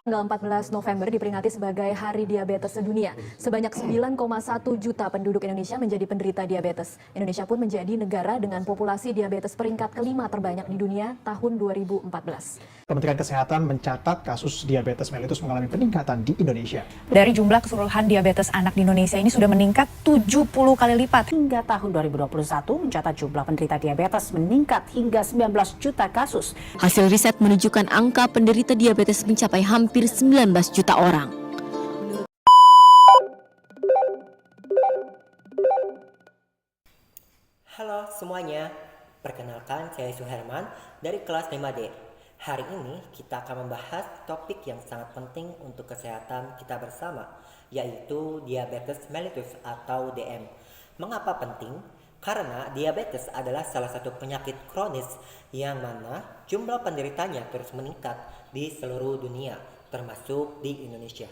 Tanggal 14 November diperingati sebagai Hari Diabetes Sedunia. Sebanyak 9,1 juta penduduk Indonesia menjadi penderita diabetes. Indonesia pun menjadi negara dengan populasi diabetes peringkat kelima terbanyak di dunia tahun 2014. Kementerian Kesehatan mencatat kasus diabetes mellitus mengalami peningkatan di Indonesia. Dari jumlah keseluruhan diabetes anak di Indonesia ini sudah meningkat 70 kali lipat. Hingga tahun 2021 mencatat jumlah penderita diabetes meningkat hingga 19 juta kasus. Hasil riset menunjukkan angka penderita diabetes mencapai hampir 19 juta orang. Halo semuanya, perkenalkan saya Suherman dari kelas 5D. Hari ini kita akan membahas topik yang sangat penting untuk kesehatan kita bersama, yaitu diabetes mellitus atau DM. Mengapa penting? Karena diabetes adalah salah satu penyakit kronis yang mana jumlah penderitanya terus meningkat di seluruh dunia, termasuk di Indonesia.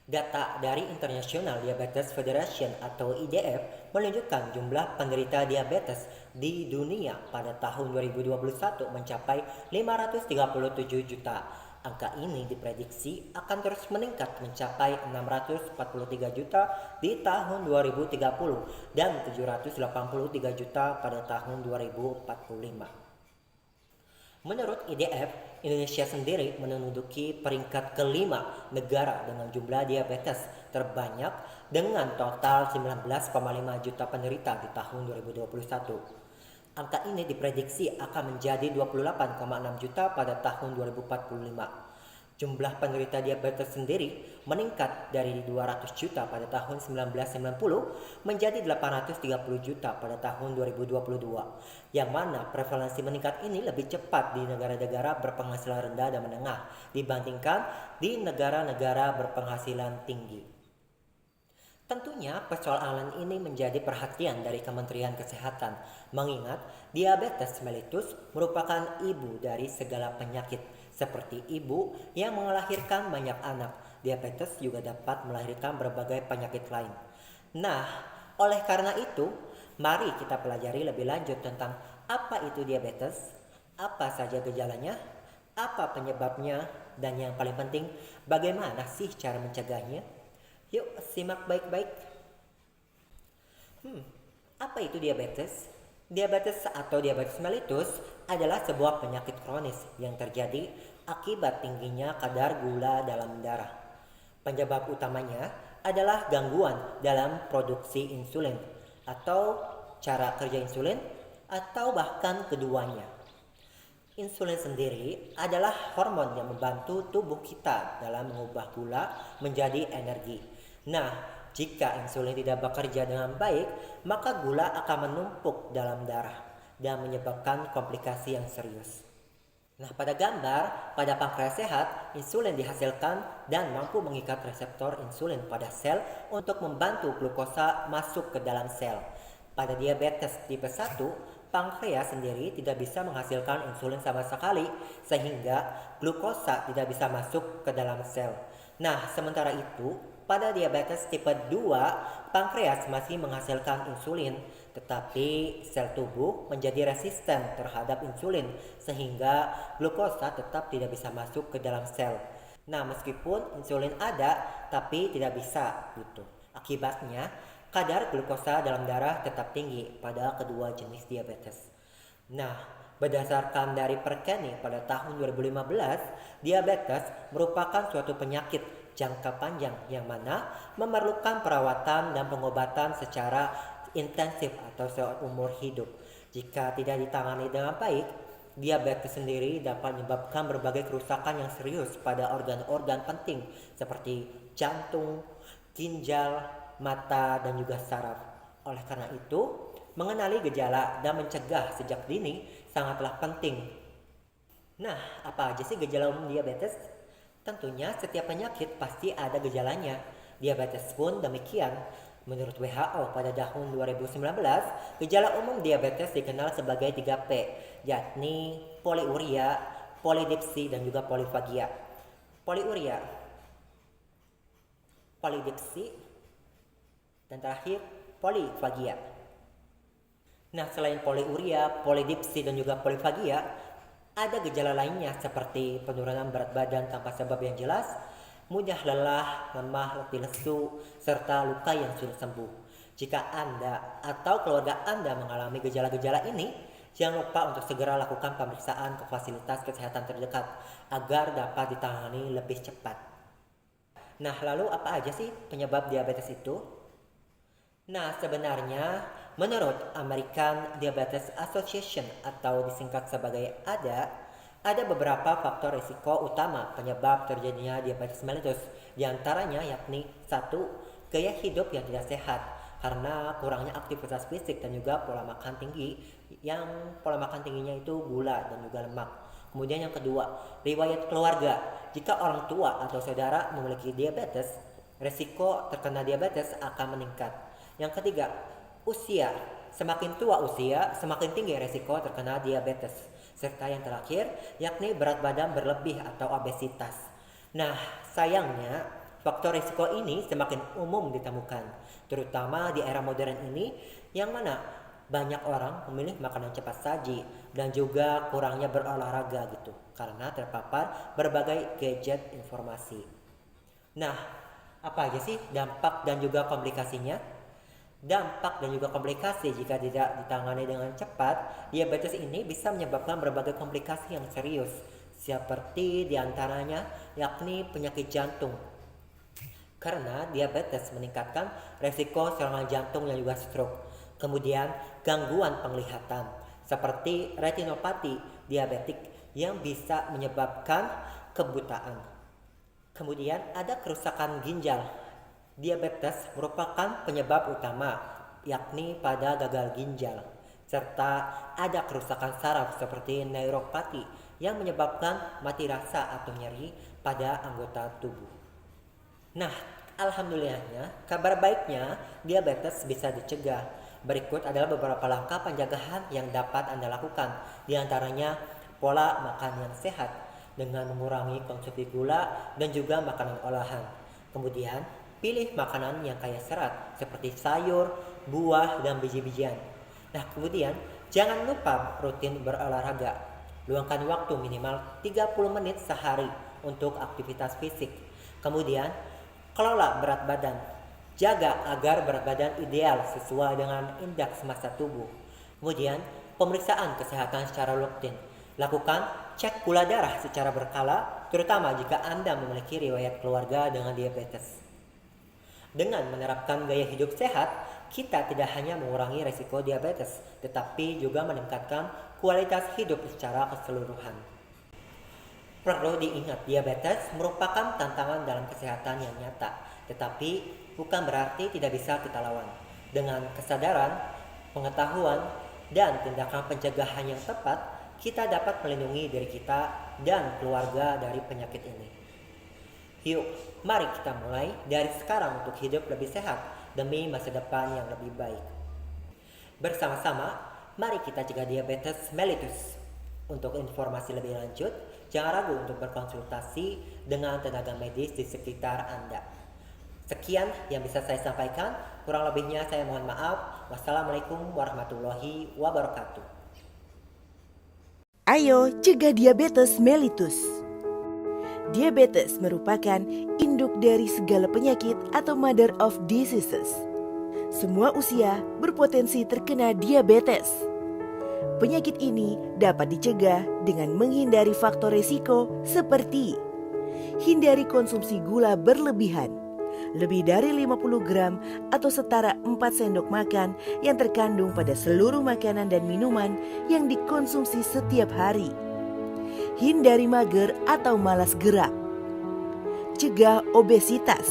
Data dari International Diabetes Federation atau IDF menunjukkan jumlah penderita diabetes di dunia pada tahun 2021 mencapai 537 juta. Angka ini diprediksi akan terus meningkat mencapai 643 juta di tahun 2030 dan 783 juta pada tahun 2045. Menurut IDF, Indonesia sendiri menduduki peringkat kelima negara dengan jumlah diabetes terbanyak dengan total 19,5 juta penderita di tahun 2021. Angka ini diprediksi akan menjadi 28,6 juta pada tahun 2045. Jumlah penderita diabetes sendiri meningkat dari 200 juta pada tahun 1990 menjadi 830 juta pada tahun 2022, yang mana prevalensi meningkat ini lebih cepat di negara-negara berpenghasilan rendah dan menengah dibandingkan di negara-negara berpenghasilan tinggi. Tentunya persoalan ini menjadi perhatian dari Kementerian Kesehatan, mengingat diabetes mellitus merupakan ibu dari segala penyakit. Seperti ibu yang melahirkan banyak anak, diabetes juga dapat melahirkan berbagai penyakit lain. Nah, oleh karena itu, mari kita pelajari lebih lanjut tentang apa itu diabetes, apa saja gejalanya, apa penyebabnya, dan yang paling penting, bagaimana sih cara mencegahnya. Yuk, simak baik-baik. Apa itu diabetes? Diabetes atau diabetes mellitus adalah sebuah penyakit kronis yang terjadi akibat tingginya kadar gula dalam darah. Penyebab utamanya adalah gangguan dalam produksi insulin atau cara kerja insulin atau bahkan keduanya. Insulin sendiri adalah hormon yang membantu tubuh kita dalam mengubah gula menjadi energi. Nah, jika insulin tidak bekerja dengan baik, maka gula akan menumpuk dalam darah dan menyebabkan komplikasi yang serius. Nah, pada gambar, pada pankreas sehat, insulin dihasilkan dan mampu mengikat reseptor insulin pada sel untuk membantu glukosa masuk ke dalam sel. Pada diabetes tipe 1, pankreas sendiri tidak bisa menghasilkan insulin sama sekali, sehingga glukosa tidak bisa masuk ke dalam sel. Nah, sementara itu, pada diabetes tipe 2, pankreas masih menghasilkan insulin, tetapi sel tubuh menjadi resisten terhadap insulin sehingga glukosa tetap tidak bisa masuk ke dalam sel. Nah, meskipun insulin ada, tapi tidak bisa gitu. Akibatnya, kadar glukosa dalam darah tetap tinggi pada kedua jenis diabetes. Nah, berdasarkan dari Perkeni pada tahun 2015, diabetes merupakan suatu penyakit jangka panjang yang mana memerlukan perawatan dan pengobatan secara intensif atau seumur hidup. Jika tidak ditangani dengan baik, diabetes sendiri dapat menyebabkan berbagai kerusakan yang serius pada organ-organ penting seperti jantung, ginjal, mata, dan juga saraf. Oleh karena itu, mengenali gejala dan mencegah sejak dini sangatlah penting. Nah, apa aja sih gejala umum diabetes? Tentunya setiap penyakit pasti ada gejalanya. Diabetes pun demikian. Menurut WHO pada tahun 2019, gejala umum diabetes dikenal sebagai 3P, yakni poliuria, polidipsi, dan juga polifagia. Poliuria, polidipsi, dan terakhir polifagia. Nah, selain poliuria, polidipsi, dan juga polifagia, Ada gejala lainnya seperti penurunan berat badan tanpa sebab yang jelas, mudah lelah, lemah, letih lesu, serta luka yang sulit sembuh. Jika Anda atau keluarga Anda mengalami gejala-gejala ini, jangan lupa untuk segera lakukan pemeriksaan ke fasilitas kesehatan terdekat agar dapat ditangani lebih cepat. Nah, lalu apa aja sih penyebab diabetes itu? Nah, sebenarnya menurut American Diabetes Association atau disingkat sebagai ADA, ada beberapa faktor risiko utama penyebab terjadinya diabetes mellitus. Di antaranya yakni 1. Gaya hidup yang tidak sehat karena kurangnya aktivitas fisik dan juga pola makan tinggi, yang pola makan tingginya itu gula dan juga lemak. Kemudian yang kedua, riwayat keluarga. Jika orang tua atau saudara memiliki diabetes, risiko terkena diabetes akan meningkat. Yang ketiga, usia. Semakin tua usia, semakin tinggi risiko terkena diabetes. Serta yang terakhir, yakni berat badan berlebih atau obesitas. Nah, sayangnya faktor risiko ini semakin umum ditemukan, terutama di era modern ini, yang mana banyak orang memilih makanan cepat saji dan juga kurangnya berolahraga gitu, karena terpapar berbagai gadget informasi. Nah, apa aja sih dampak dan juga komplikasinya? Dampak dan juga komplikasi jika tidak ditangani dengan cepat, diabetes ini bisa menyebabkan berbagai komplikasi yang serius, seperti diantaranya yakni penyakit jantung. Karena diabetes meningkatkan resiko serangan jantung dan juga stroke. Kemudian gangguan penglihatan seperti retinopati diabetik yang bisa menyebabkan kebutaan. Kemudian ada kerusakan ginjal. Diabetes merupakan penyebab utama, yakni pada gagal ginjal. Serta ada kerusakan saraf seperti neuropati yang menyebabkan mati rasa atau nyeri pada anggota tubuh. Nah, alhamdulillahnya, kabar baiknya diabetes bisa dicegah. Berikut adalah beberapa langkah pencegahan yang dapat Anda lakukan. Di antaranya pola makan yang sehat dengan mengurangi konsumsi gula dan juga makanan olahan. Kemudian pilih makanan yang kaya serat seperti sayur, buah, dan biji-bijian. Nah, kemudian jangan lupa rutin berolahraga. Luangkan waktu minimal 30 menit sehari untuk aktivitas fisik. Kemudian kelola berat badan. Jaga agar berat badan ideal sesuai dengan indeks massa tubuh. Kemudian pemeriksaan kesehatan secara rutin. Lakukan cek gula darah secara berkala, terutama jika Anda memiliki riwayat keluarga dengan diabetes. Dengan menerapkan gaya hidup sehat, kita tidak hanya mengurangi risiko diabetes, tetapi juga meningkatkan kualitas hidup secara keseluruhan. Perlu diingat, diabetes merupakan tantangan dalam kesehatan yang nyata, tetapi bukan berarti tidak bisa kita lawan. Dengan kesadaran, pengetahuan, dan tindakan pencegahan yang tepat, kita dapat melindungi diri kita dan keluarga dari penyakit ini. Yuk, mari kita mulai dari sekarang untuk hidup lebih sehat demi masa depan yang lebih baik. Bersama-sama, mari kita cegah diabetes mellitus. Untuk informasi lebih lanjut, jangan ragu untuk berkonsultasi dengan tenaga medis di sekitar Anda. Sekian yang bisa saya sampaikan, kurang lebihnya saya mohon maaf. Wassalamualaikum warahmatullahi wabarakatuh. Ayo cegah diabetes mellitus. Diabetes merupakan induk dari segala penyakit atau mother of diseases. Semua usia berpotensi terkena diabetes. Penyakit ini dapat dicegah dengan menghindari faktor risiko seperti hindari konsumsi gula berlebihan, lebih dari 50 gram atau setara 4 sendok makan yang terkandung pada seluruh makanan dan minuman yang dikonsumsi setiap hari. Hindari mager atau malas gerak. Cegah obesitas.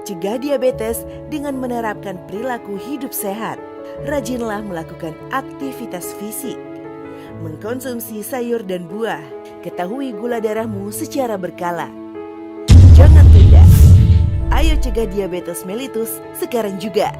Cegah diabetes dengan menerapkan perilaku hidup sehat. Rajinlah melakukan aktivitas fisik. Mengkonsumsi sayur dan buah. Ketahui gula darahmu secara berkala. Jangan tunda. Ayo cegah diabetes mellitus sekarang juga.